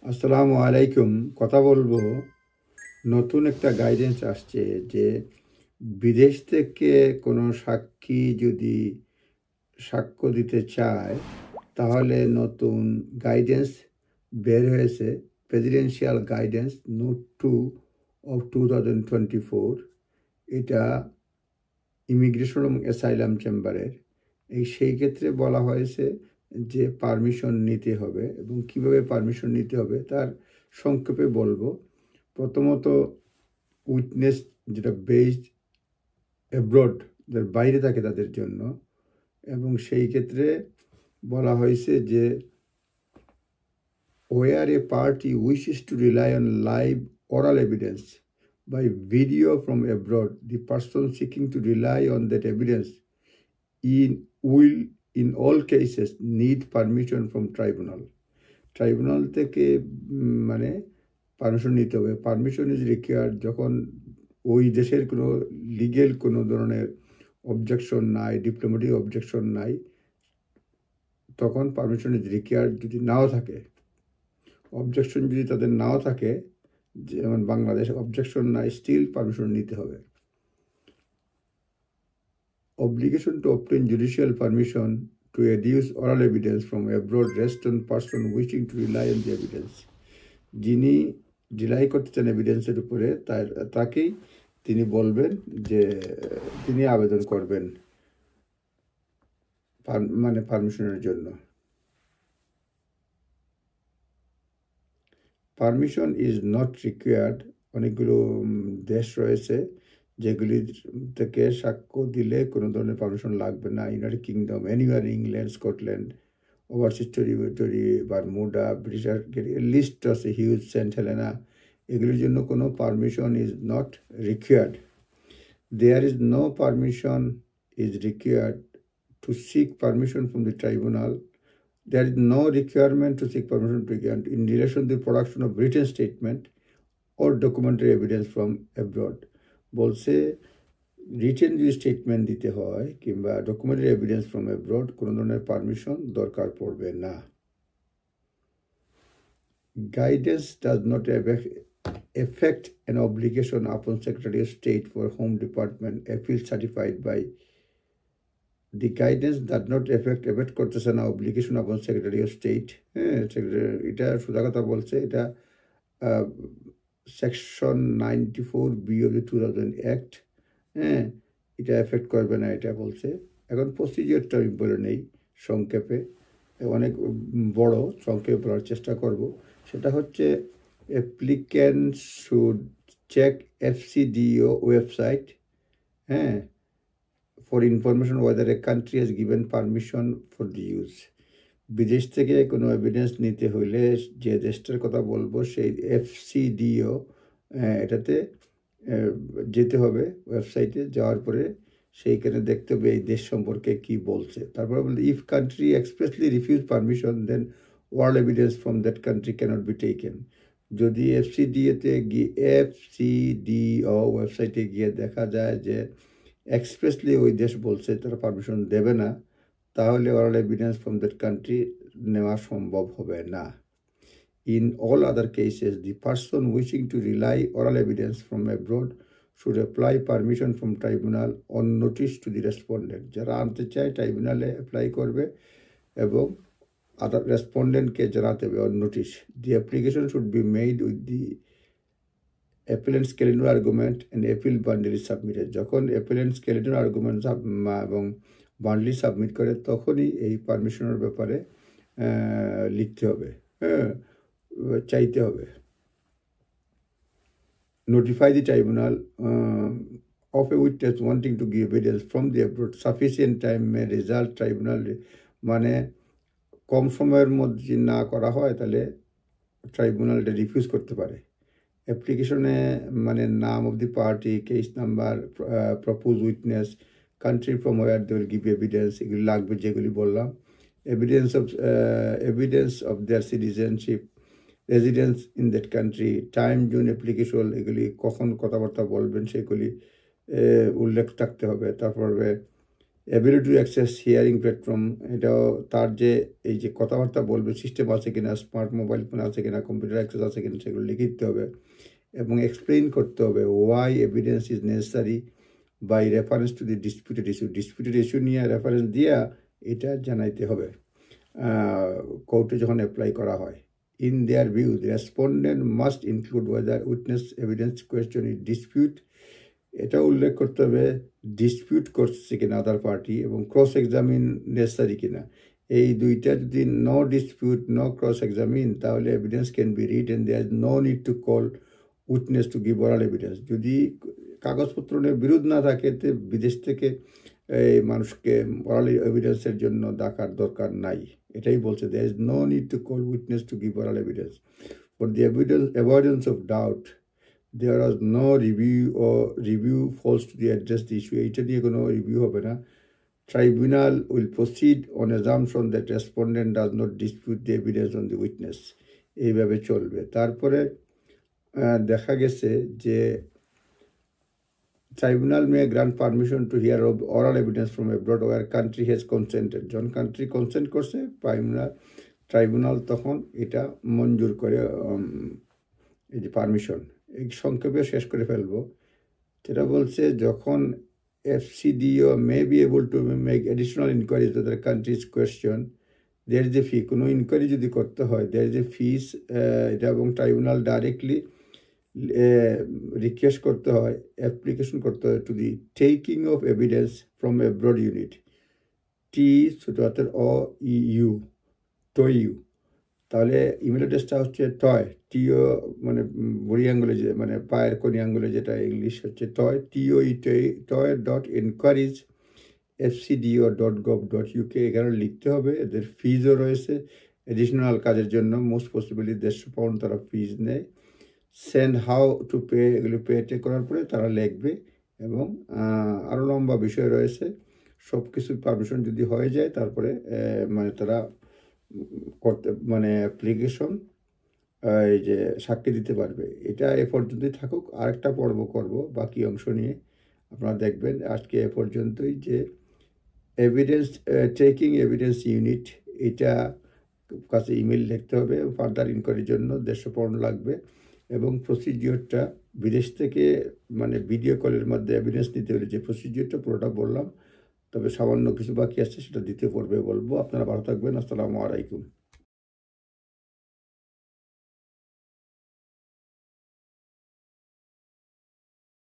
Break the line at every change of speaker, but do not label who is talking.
আসসালামু আলাইকুম। কথা বলবো, নতুন একটা গাইডেন্স আসছে যে বিদেশ থেকে কোনো সাক্ষী যদি সাক্ষ্য দিতে চায় তাহলে নতুন গাইডেন্স বের হয়েছে, প্রেসিডেন্সিয়াল গাইডেন্স নোট 2 অফ 2024। এটা ইমিগ্রেশন এবং অ্যাসাইলাম চেম্বারের সেই ক্ষেত্রে বলা হয়েছে যে পারমিশন নিতে হবে এবং কিভাবে পারমিশন নিতে হবে তার সংক্ষেপে বলবো। প্রথমত, উইটনেস যেটা বেসড অ্যাব্রড, যার বাইরে থাকে তাদের জন্য, এবং সেই ক্ষেত্রে বলা হয়েছে যে where a party wishes to rely on live oral evidence by video from abroad, the person seeking to rely on that evidence will in all cases need permission from tribunal. Tribunal থেকে মানে permission নিতে হবে। Permission is required যখন ওই দেশের কোনো legal কোনো ধরনের অবজেকশন নাই, ডিপ্লোম্যাটিক অবজেকশন নাই, তখন পারমিশন ইজ রিকোয়ার্ড। যদি নাও থাকে, অবজেকশন যদি তাদের নাও থাকে, যেমন বাংলাদেশ অবজেকশন নাই, স্টিল পারমিশন নিতে হবে। Obligation to obtain judicial permission to adduce oral evidence from abroad rests on person wishing to rely on the evidence. যিনি রিলাই করতে চান এভিডেন্সের উপরে, তাকেই তিনি বলবেন যে তিনি আবেদন করবেন মানে পারমিশনের জন্য। Permission is not required. অনেকগুলো দেশ রয়েছে যেগুলি থেকে সাক্ষ্য দিলে কোনো ধরনের পারমিশন লাগবে না। United Kingdom, anywhere, England, Scotland, overseas territory, Bermuda, British list আছে, হিউজ, সেন্ট হেলেনা, এগুলির জন্য কোনো permission is not required. There is no permission is required to seek permission from the tribunal. There is no requirement to seek permission in relation to the production of written statement or documentary evidence from abroad. বলছে written যদি statement দিতে হয় কিংবা documentary evidence from abroad, কোনো ধরনের permission দরকার পড়বে না। Guidance does not affect an obligation upon Secretary of State for Home Department appeal certified by the guidance does not affect করতেছে না obligation upon Secretary of State। এটা সোজা কথা বলছে। এটা section 94B of the 2000 Act, এটা effect করবে না, এটা বলছে। এখন প্রসিডিওরটা আমি বলে নেই সংক্ষেপে, অনেক বড়, সংক্ষেপে বলার চেষ্টা করব। সেটা হচ্ছে applicant should check FCDO website for information whether a country has given permission for the use. বিদেশ থেকে কোনো এভিডেন্স নিতে হইলে যে দেশটার কথা বলবো সেই FCDO এটাতে যেতে হবে। ওয়েবসাইটে যাওয়ার পরে সেইখানে দেখতে হবে এই দেশ সম্পর্কে কি বলছে। তারপরে বলতে if country expressly refuse permission then world evidence from that country cannot be taken. যদি FCDO ওয়েবসাইটে গিয়ে দেখা যায় যে এক্সপ্রেসলি ওই দেশ বলছে তারা পারমিশন দেবে না, তাহলে oral evidence from that country নেওয়া সম্ভব হবে না। In all other cases, the person wishing to rely oral evidence from abroad should apply permission from tribunal on notice to the respondent. যারা আনতে চায় ট্রাইব্যুনালে অ্যাপ্লাই করবে এবং আদার রেসপন্ডেন্টকে জানাতে হবে on notice. The application should be made with the appellant's calendar argument and appeal bundle is submitted. যখন appellant's calendar argument এবং বান্ডলি সাবমিট করে তখনই এই পারমিশনের ব্যাপারে লিখতে হবে, চাইতে হবে। Notify the tribunal of a witness wanting to give evidence from the abroad. Sufficient time may result tribunal, মানে কম সময়ের মধ্যে না করা হয় তাহলে ট্রাইব্যুনালটা রিফিউজ করতে পারে। অ্যাপ্লিকেশনে মানে নাম of the party, case number, propose witness, country from where they will give evidence, এগুলি লাগবে যেগুলি বললাম। Evidence of their citizenship, residence in that country, time, zone, application, এগুলি কখন কথাবার্তা বলবেন সেগুলি উল্লেখ থাকতে হবে। তারপরে ability to access hearing platform, এটাও তার যে এই যে কথাবার্তা বলবে সিস্টেম আছে কিনা, স্মার্ট মোবাইল ফোন আছে কিনা, কম্পিউটার অ্যাক্সেস আছে কিনা, সেগুলো লিখে দিতে হবে এবং এক্সপ্লেইন করতে হবে why evidence is necessary by reference to the disputed issue নিয়ে রেফারেন্স দিয়া এটা জানাইতে হবে কোর্টে যখন অ্যাপ্লাই করা হয়। In their view the respondent must include whether witness evidence question is dispute, এটা উল্লেখ করতে হবে ডিসপিউট করছে কিনা আদার পার্টি এবং ক্রস এক্সামিন নেসেসারি কিনা। এই দুইটা যদি no dispute no cross examine তাহলে evidence can be read and there is no need to call witness to give oral evidence. যদি কাগজপত্র নিয়ে বিরোধ না থাকে তো বিদেশ থেকে এই মানুষকে ওরাল এভিডেন্সের জন্য ডাকার দরকার নাই, এটাই বলছে there is no need to call witness to give oral evidence for the avoidance of doubt there was no review falls to the address the issue, এইটা নিয়ে কোনো রিভিউ হবে না। Tribunal will proceed on assumption that respondent does not dispute the evidence on the witness, এইভাবে চলবে। তারপরে দেখা গেছে যে tribunal may grant permission to hear oral evidence from abroad where country has consented, যখন কান্ট্রি কনসেন্ট করছে tribunal তখন এটা মঞ্জুর করে এই যে পারমিশন। এই সংক্ষেপে শেষ করে ফেলবো, যেটা বলছে যখন FCDO may be able to make additional inquiry to the countries question, there is a fee, কোনো ইনকোয়ারি যদি করতে হয় দেয়ার ইজ এ ফিস, এটা এবং ট্রাইব্যুনাল ডাইরেক্টলি রিকোয়েস্ট করতে হয়, অ্যাপ্লিকেশন করতে হয় to the taking of evidence from abroad unit, টি ছোট হাতের OEU TOEU। তাহলে ইমেল অ্যাড্রেসটা হচ্ছে টয় টিও মানে বুড়ি আঙ্গুলে যে মানে পায়ের কোনি আঙ্গুলে যেটা ইংলিশ হচ্ছে টয় TOE.enquiries@fcdo.gov.uk, এখানে লিখতে হবে। এদের ফিজও রয়েছে এডিশনাল কাজের জন্য, মোস্ট পসিবলি 150 পাউন্ড তারা ফিজ নেয়। সেন্ড হাউ টু পে, এগুলো পেটে করার পরে তারা লিখবে এবং আরও লম্বা বিষয় রয়েছে। সব কিছু পারমিশন যদি হয়ে যায় তারপরে মানে তারা করতে মানে অ্যাপ্লিকেশন এই যে সাক্ষী দিতে পারবে। এটা এ পর্যন্তই থাকুক, আরেকটা পর্ব করব বাকি অংশ নিয়ে, আপনারা দেখবেন। আজকে এ পর্যন্তই, যে এভিডেন্স টেকিং এভিডেন্স ইউনিট, এটা কাছে ইমেল লিখতে হবে ফার্দার ইনকোয়ারির জন্য, 150 পাউন্ড লাগবে এবং প্রসিডিওরটা বিদেশ থেকে মানে ভিডিও কলের মধ্যে এভিডেন্স নিতে হলে যে প্রসিডিওরটা পুরোটা বললাম, তবে সামান্য কিছু বাকি আছে সেটা দিতে পারবে বলবো। আপনারা ভালো থাকবেন, আসসালামু আলাইকুম।